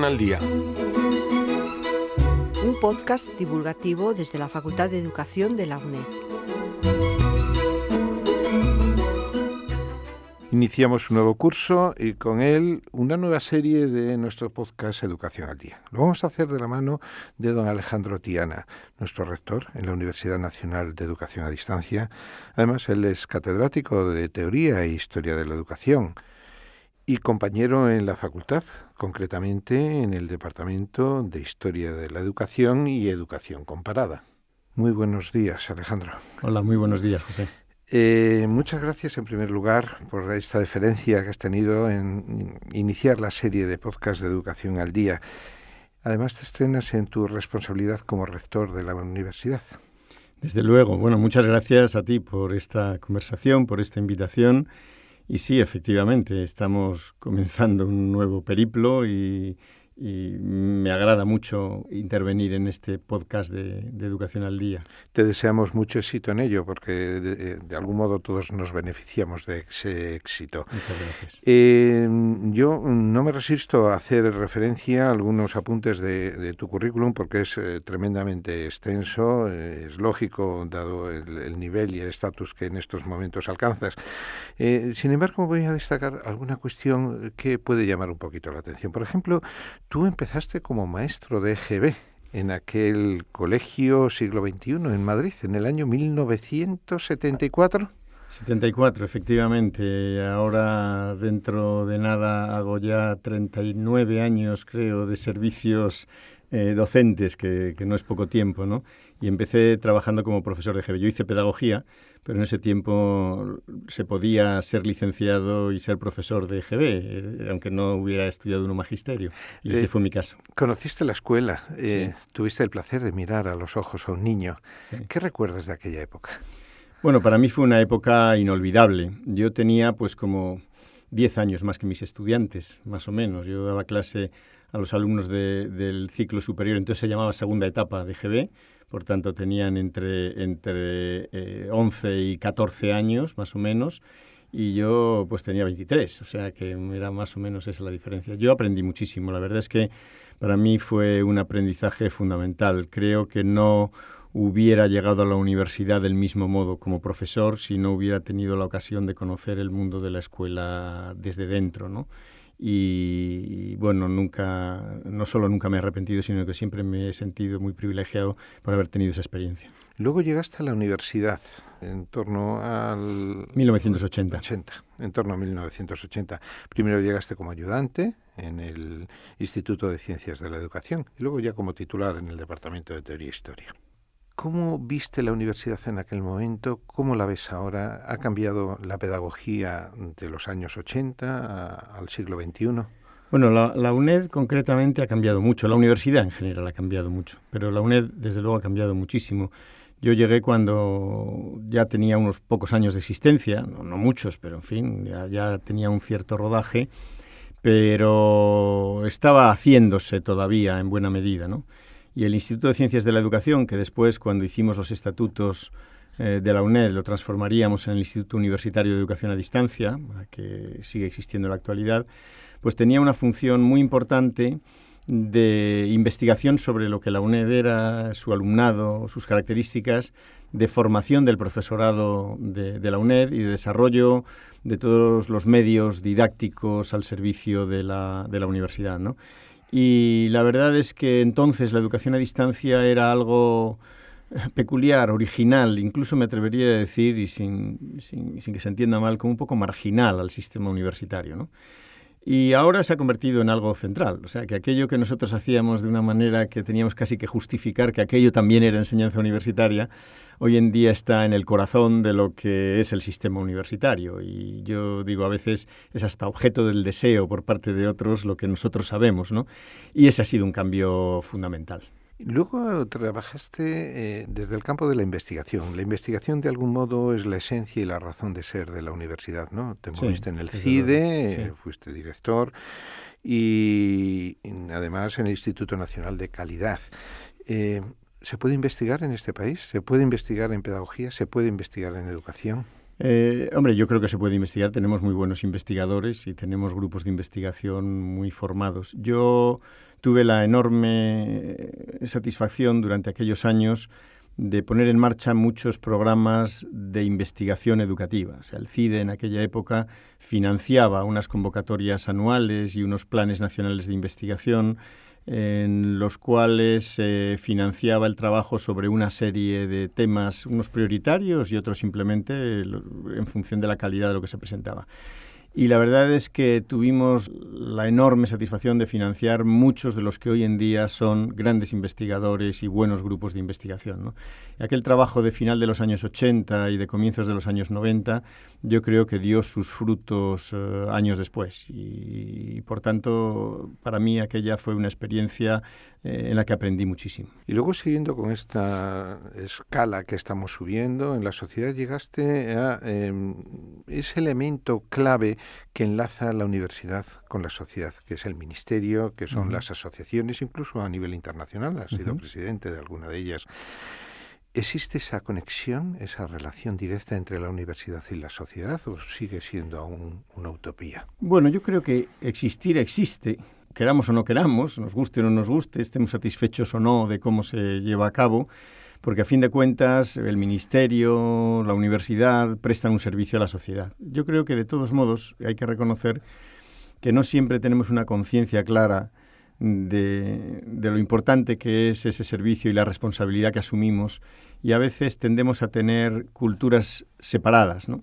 al Día. Un podcast divulgativo desde la Facultad de Educación de la UNED. Iniciamos un nuevo curso y con él una nueva serie de nuestro podcast Educación al Día. Lo vamos a hacer de la mano de don Alejandro Tiana, nuestro rector en la Universidad Nacional de Educación a Distancia. Además, él es catedrático de Teoría e Historia de la Educación y compañero en la facultad, concretamente en el Departamento de Historia de la Educación y Educación Comparada. Muy buenos días, Alejandro. Hola, muy buenos días, José. Muchas gracias en primer lugar por esta deferencia que has tenido en iniciar la serie de podcast de Educación al Día. Además te estrenas en tu responsabilidad como rector de la universidad. Desde luego. Bueno, muchas gracias a ti por esta conversación, por esta invitación. Y sí, efectivamente, estamos comenzando un nuevo periplo y me agrada mucho intervenir en este podcast de Educación al Día. Te deseamos mucho éxito en ello, porque de algún modo todos nos beneficiamos de ese éxito. Muchas gracias. Yo no me resisto a hacer referencia a algunos apuntes de tu currículum, porque es tremendamente extenso, es lógico, dado el nivel y el estatus que en estos momentos alcanzas. Sin embargo, voy a destacar alguna cuestión que puede llamar un poquito la atención. Por ejemplo, tú empezaste como maestro de EGB en aquel colegio siglo XXI en Madrid, en el año 1974. 74, efectivamente. Ahora, dentro de nada, hago ya 39 años, creo, de servicios docentes, que no es poco tiempo, ¿no? Y empecé trabajando como profesor de EGB. Yo hice pedagogía, pero en ese tiempo se podía ser licenciado y ser profesor de EGB, aunque no hubiera estudiado un magisterio. Y ese fue mi caso. Conociste la escuela, Sí. Tuviste el placer de mirar a los ojos a un niño. Sí. ¿Qué recuerdas de aquella época? Bueno, para mí fue una época inolvidable. Yo tenía pues como 10 años más que mis estudiantes, más o menos. Yo daba clase a los alumnos del ciclo superior, entonces se llamaba segunda etapa de EGB, por tanto tenían entre 11 y 14 años, más o menos, y yo pues tenía 23, o sea que era más o menos esa la diferencia. Yo aprendí muchísimo, la verdad es que para mí fue un aprendizaje fundamental. Creo que no hubiera llegado a la universidad del mismo modo como profesor si no hubiera tenido la ocasión de conocer el mundo de la escuela desde dentro, ¿no? Y bueno, no solo nunca me he arrepentido, sino que siempre me he sentido muy privilegiado por haber tenido esa experiencia. Luego llegaste a la universidad en torno al 1980. En torno a 1980. Primero llegaste como ayudante en el Instituto de Ciencias de la Educación y luego ya como titular en el Departamento de Teoría e Historia. ¿Cómo viste la universidad en aquel momento? ¿Cómo la ves ahora? ¿Ha cambiado la pedagogía de los años 80 al siglo XXI? Bueno, la UNED concretamente ha cambiado mucho. La universidad en general ha cambiado mucho, pero la UNED desde luego ha cambiado muchísimo. Yo llegué cuando ya tenía unos pocos años de existencia, no muchos, pero en fin, ya tenía un cierto rodaje, pero estaba haciéndose todavía en buena medida, ¿no? Y el Instituto de Ciencias de la Educación, que después, cuando hicimos los estatutos de la UNED, lo transformaríamos en el Instituto Universitario de Educación a Distancia, que sigue existiendo en la actualidad, pues tenía una función muy importante de investigación sobre lo que la UNED era, su alumnado, sus características, de formación del profesorado de la UNED y de desarrollo de todos los medios didácticos al servicio de la universidad, ¿no? Y la verdad es que entonces la educación a distancia era algo peculiar, original, incluso me atrevería a decir, y sin que se entienda mal, como un poco marginal al sistema universitario, ¿no? Y ahora se ha convertido en algo central, o sea, que aquello que nosotros hacíamos de una manera que teníamos casi que justificar que aquello también era enseñanza universitaria, hoy en día está en el corazón de lo que es el sistema universitario. Y yo digo, a veces es hasta objeto del deseo por parte de otros lo que nosotros sabemos, ¿no? Y ese ha sido un cambio fundamental. Luego trabajaste desde el campo de la investigación. La investigación, de algún modo, es la esencia y la razón de ser de la universidad, ¿no? Te moviste en el CIDE, fuiste director y además en el Instituto Nacional de Calidad. ¿Se puede investigar en este país? ¿Se puede investigar en pedagogía? ¿Se puede investigar en educación? Hombre, yo creo que se puede investigar. Tenemos muy buenos investigadores y tenemos grupos de investigación muy formados. Yo tuve la enorme satisfacción durante aquellos años de poner en marcha muchos programas de investigación educativa. O sea, el CIDE en aquella época financiaba unas convocatorias anuales y unos planes nacionales de investigación en los cuales se financiaba el trabajo sobre una serie de temas, unos prioritarios y otros simplemente en función de la calidad de lo que se presentaba. Y la verdad es que tuvimos la enorme satisfacción de financiar muchos de los que hoy en día son grandes investigadores y buenos grupos de investigación, ¿no? Y aquel trabajo de final de los años 80 y de comienzos de los años 90 yo creo que dio sus frutos años después. Y por tanto, para mí aquella fue una experiencia en la que aprendí muchísimo. Y luego, siguiendo con esta escala que estamos subiendo en la sociedad, llegaste a ese elemento clave que enlaza la universidad con la sociedad, que es el ministerio, que son las asociaciones, incluso a nivel internacional, has sido presidente de alguna de ellas. ¿Existe esa conexión, esa relación directa entre la universidad y la sociedad, o sigue siendo aún una utopía? Bueno, yo creo que existir existe, queramos o no queramos, nos guste o no nos guste, estemos satisfechos o no de cómo se lleva a cabo, porque a fin de cuentas el ministerio, la universidad prestan un servicio a la sociedad. Yo creo que de todos modos hay que reconocer que no siempre tenemos una conciencia clara de lo importante que es ese servicio y la responsabilidad que asumimos, y a veces tendemos a tener culturas separadas, ¿no?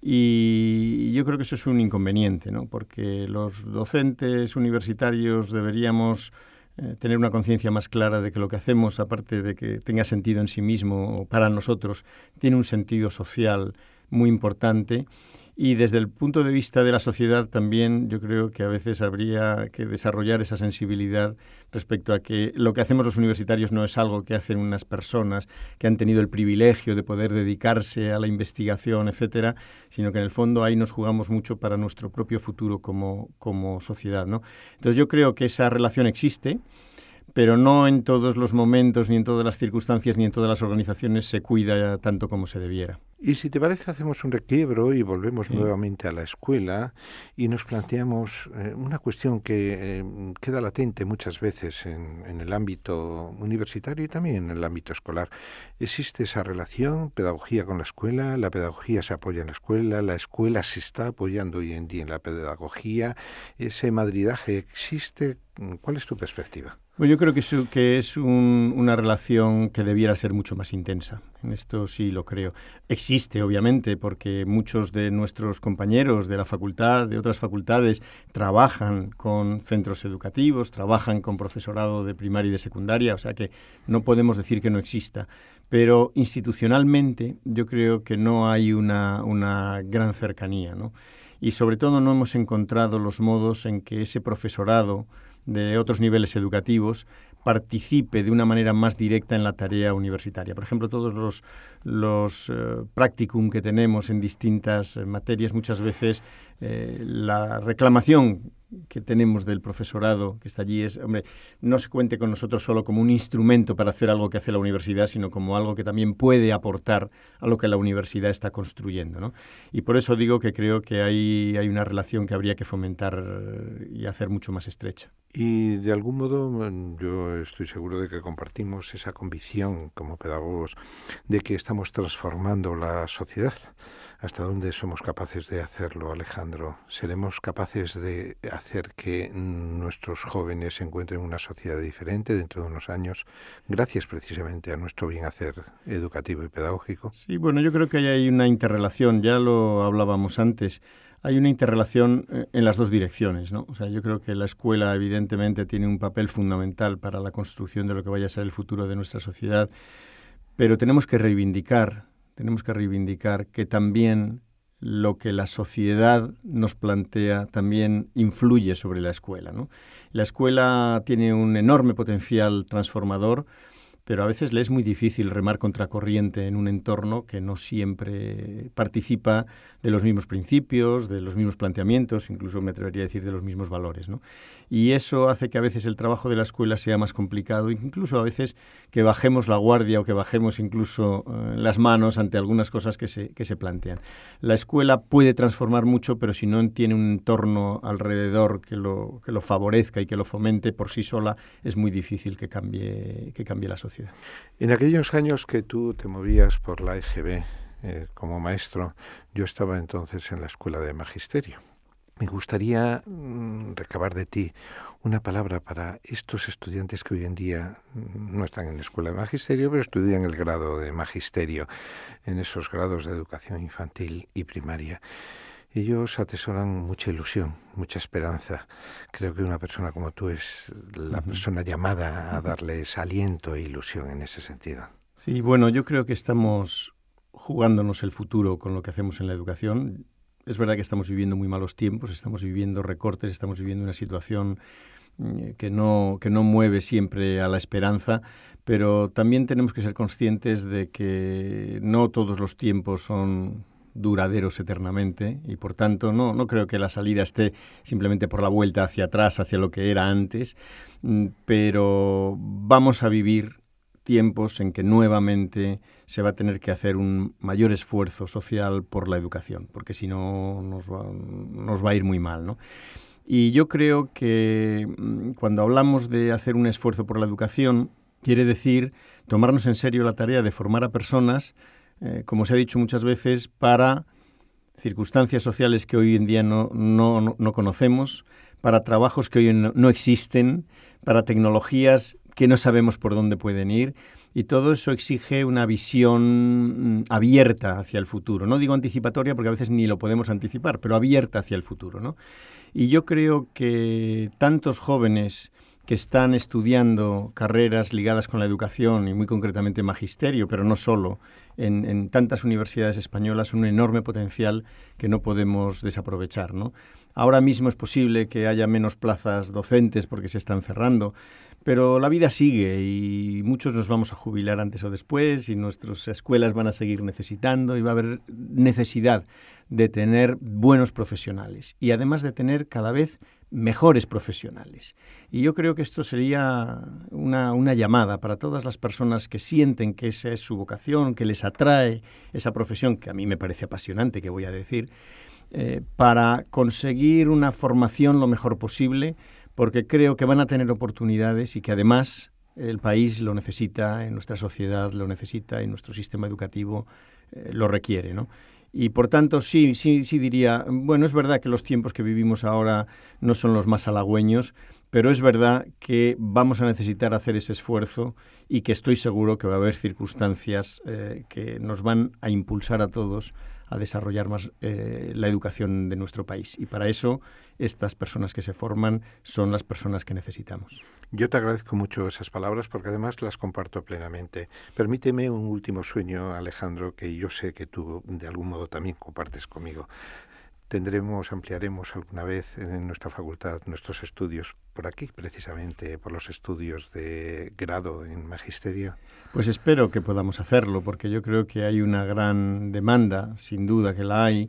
Y yo creo que eso es un inconveniente, ¿no? Porque los docentes universitarios deberíamos tener una conciencia más clara de que lo que hacemos, aparte de que tenga sentido en sí mismo o para nosotros, tiene un sentido social muy importante. Y desde el punto de vista de la sociedad también yo creo que a veces habría que desarrollar esa sensibilidad respecto a que lo que hacemos los universitarios no es algo que hacen unas personas que han tenido el privilegio de poder dedicarse a la investigación, etcétera, sino que en el fondo ahí nos jugamos mucho para nuestro propio futuro como sociedad, ¿no? Entonces yo creo que esa relación existe, pero no en todos los momentos, ni en todas las circunstancias, ni en todas las organizaciones se cuida tanto como se debiera. Y si te parece, hacemos un requiebro y volvemos nuevamente a la escuela y nos planteamos una cuestión que queda latente muchas veces en el ámbito universitario y también en el ámbito escolar. ¿Existe esa relación, pedagogía con la pedagogía se apoya en la escuela se está apoyando hoy en día en la pedagogía? ¿Ese madridaje existe? ¿Cuál es tu perspectiva? Bueno, yo creo que es una relación que debiera ser mucho más intensa. En esto sí lo creo. Existe, obviamente, porque muchos de nuestros compañeros de la facultad, de otras facultades, trabajan con centros educativos, trabajan con profesorado de primaria y de secundaria, o sea que no podemos decir que no exista. Pero institucionalmente yo creo que no hay una gran cercanía, ¿no? Y sobre todo no hemos encontrado los modos en que ese profesorado de otros niveles educativos participe de una manera más directa en la tarea universitaria. Por ejemplo, todos los practicum que tenemos en distintas materias, muchas veces la reclamación que tenemos del profesorado que está allí es, hombre, no se cuente con nosotros solo como un instrumento para hacer algo que hace la universidad, sino como algo que también puede aportar a lo que la universidad está construyendo, ¿no? Y por eso digo que creo que hay una relación que habría que fomentar y hacer mucho más estrecha. Y de algún modo yo estoy seguro de que compartimos esa convicción como pedagogos de que estamos transformando la sociedad. ¿Hasta dónde somos capaces de hacerlo, Alejandro? ¿Seremos capaces de hacer que nuestros jóvenes encuentren una sociedad diferente dentro de unos años, gracias precisamente a nuestro bien hacer educativo y pedagógico? Sí, bueno, yo creo que hay una interrelación, ya lo hablábamos antes. Hay una interrelación en las dos direcciones, ¿no? O sea, yo creo que la escuela evidentemente tiene un papel fundamental para la construcción de lo que vaya a ser el futuro de nuestra sociedad, pero tenemos que reivindicar que también lo que la sociedad nos plantea también influye sobre la escuela, ¿no? La escuela tiene un enorme potencial transformador, pero a veces le es muy difícil remar contracorriente en un entorno que no siempre participa de los mismos principios, de los mismos planteamientos, incluso me atrevería a decir de los mismos valores, ¿no? Y eso hace que a veces el trabajo de la escuela sea más complicado, incluso a veces que bajemos la guardia o que bajemos incluso las manos ante algunas cosas que se plantean. La escuela puede transformar mucho, pero si no tiene un entorno alrededor que lo favorezca y que lo fomente por sí sola, es muy difícil que cambie la sociedad. En aquellos años que tú te movías por la EGB como maestro, yo estaba entonces en la Escuela de Magisterio. Me gustaría recabar de ti una palabra para estos estudiantes que hoy en día no están en la Escuela de Magisterio, pero estudian el grado de Magisterio, en esos grados de educación infantil y primaria. Ellos atesoran mucha ilusión, mucha esperanza. Creo que una persona como tú es la persona llamada a darles aliento e ilusión en ese sentido. Sí, bueno, yo creo que estamos jugándonos el futuro con lo que hacemos en la educación. Es verdad que estamos viviendo muy malos tiempos, estamos viviendo recortes, estamos viviendo una situación que no mueve siempre a la esperanza, pero también tenemos que ser conscientes de que no todos los tiempos son duraderos eternamente y por tanto no creo que la salida esté simplemente por la vuelta hacia atrás, hacia lo que era antes, pero vamos a vivir tiempos en que nuevamente se va a tener que hacer un mayor esfuerzo social por la educación, porque si no nos va a ir muy mal, ¿no? Y yo creo que cuando hablamos de hacer un esfuerzo por la educación, quiere decir tomarnos en serio la tarea de formar a personas, como se ha dicho muchas veces, para circunstancias sociales que hoy en día no conocemos, para trabajos que hoy no existen, para tecnologías que no sabemos por dónde pueden ir, y todo eso exige una visión abierta hacia el futuro. No digo anticipatoria porque a veces ni lo podemos anticipar, pero abierta hacia el futuro, ¿no? Y yo creo que tantos jóvenes que están estudiando carreras ligadas con la educación y muy concretamente magisterio, pero no solo, en tantas universidades españolas, un enorme potencial que no podemos desaprovechar, ¿no? Ahora mismo es posible que haya menos plazas docentes porque se están cerrando, pero la vida sigue y muchos nos vamos a jubilar antes o después y nuestras escuelas van a seguir necesitando y va a haber necesidad de tener buenos profesionales y además de tener cada vez mejores profesionales. Y yo creo que esto sería una llamada para todas las personas que sienten que esa es su vocación, que les atrae esa profesión, que a mí me parece apasionante, que voy a decir, para conseguir una formación lo mejor posible, porque creo que van a tener oportunidades y que además el país lo necesita, en nuestra sociedad lo necesita, en nuestro sistema educativo lo requiere, ¿no? Y por tanto sí diría, bueno, es verdad que los tiempos que vivimos ahora no son los más halagüeños, pero es verdad que vamos a necesitar hacer ese esfuerzo y que estoy seguro que va a haber circunstancias que nos van a impulsar a todos a desarrollar más la educación de nuestro país. Y para eso estas personas que se forman son las personas que necesitamos. Yo te agradezco mucho esas palabras porque además las comparto plenamente. Permíteme un último sueño, Alejandro, que yo sé que tú de algún modo también compartes conmigo. Ampliaremos alguna vez en nuestra facultad nuestros estudios por aquí, precisamente por los estudios de grado en magisterio. Pues espero que podamos hacerlo, porque yo creo que hay una gran demanda, sin duda que la hay,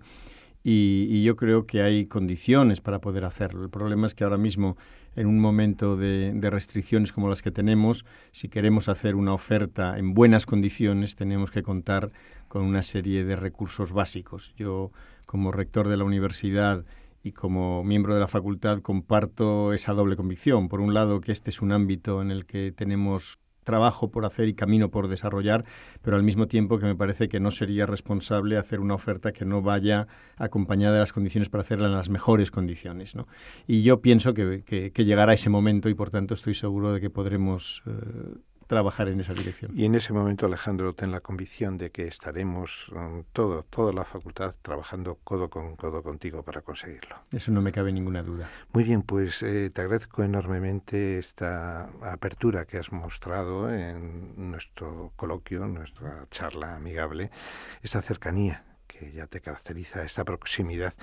y yo creo que hay condiciones para poder hacerlo. El problema es que ahora mismo, en un momento de restricciones como las que tenemos, si queremos hacer una oferta en buenas condiciones, tenemos que contar con una serie de recursos básicos. Yo, como rector de la universidad y como miembro de la facultad, comparto esa doble convicción. Por un lado, que este es un ámbito en el que tenemos trabajo por hacer y camino por desarrollar, pero al mismo tiempo que me parece que no sería responsable hacer una oferta que no vaya acompañada de las condiciones para hacerla en las mejores condiciones, ¿no? Y yo pienso que llegará ese momento y por tanto estoy seguro de que podremos trabajar en esa dirección. Y en ese momento, Alejandro, ten la convicción de que estaremos toda la facultad trabajando codo con codo contigo para conseguirlo. Eso no me cabe ninguna duda. Muy bien, pues te agradezco enormemente esta apertura que has mostrado en nuestro coloquio, en nuestra charla amigable, esta cercanía que ya te caracteriza, esta proximidad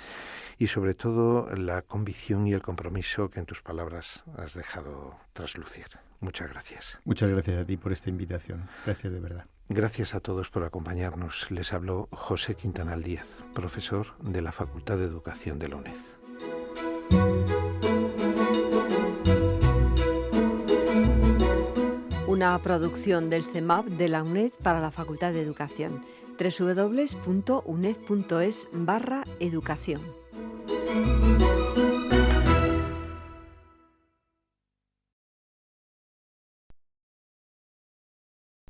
y sobre todo la convicción y el compromiso que en tus palabras has dejado traslucir. Muchas gracias. Muchas gracias a ti por esta invitación. Gracias de verdad. Gracias a todos por acompañarnos. Les habló José Quintanal Díaz, profesor de la Facultad de Educación de la UNED. Una producción del CEMAP de la UNED para la Facultad de Educación. www.uned.es/educación.